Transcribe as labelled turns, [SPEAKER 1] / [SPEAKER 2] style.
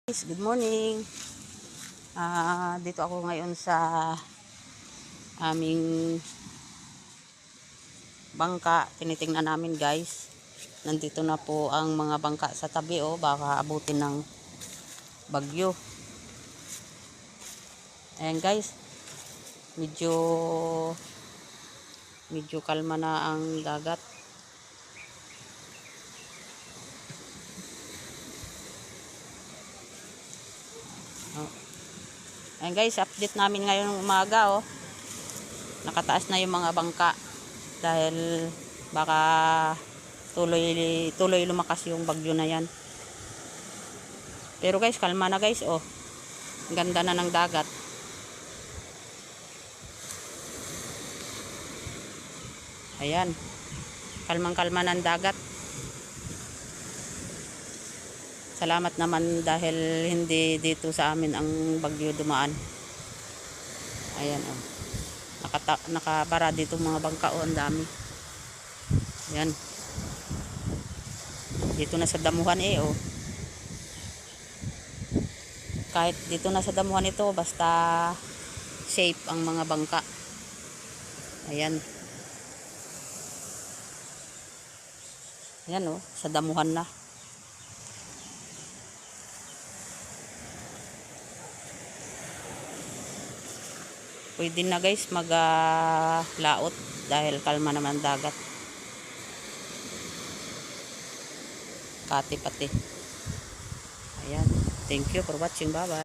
[SPEAKER 1] Good morning. Dito ako ngayon sa aming bangka. Tinitingnan namin, guys. Nandito na po ang mga bangka sa tabi, oh. Baka abutin ng bagyo. Ayan, guys. Medyo kalma na ang dagat. Ayan, guys, update namin ngayon umaga, oh. Nakataas na yung mga bangka dahil baka tuloy lumakas yung bagyo na yan. Pero guys, kalma na, guys, oh. Ganda na ng dagat. Ayan. Kalmang-kalma ng dagat. Salamat naman dahil hindi dito sa amin ang bagyo dumaan. Ayan, oh. Nakabara dito mga bangka, oh, ang dami. Ayan. Dito na sa damuhan, oh. Kahit dito na sa damuhan ito, basta safe ang mga bangka. Ayan. Ayan, oh, sa damuhan na. Pwede na, guys, maglaot dahil kalma naman dagat. Kati pati. Ayan. Thank you for watching. Bye-bye.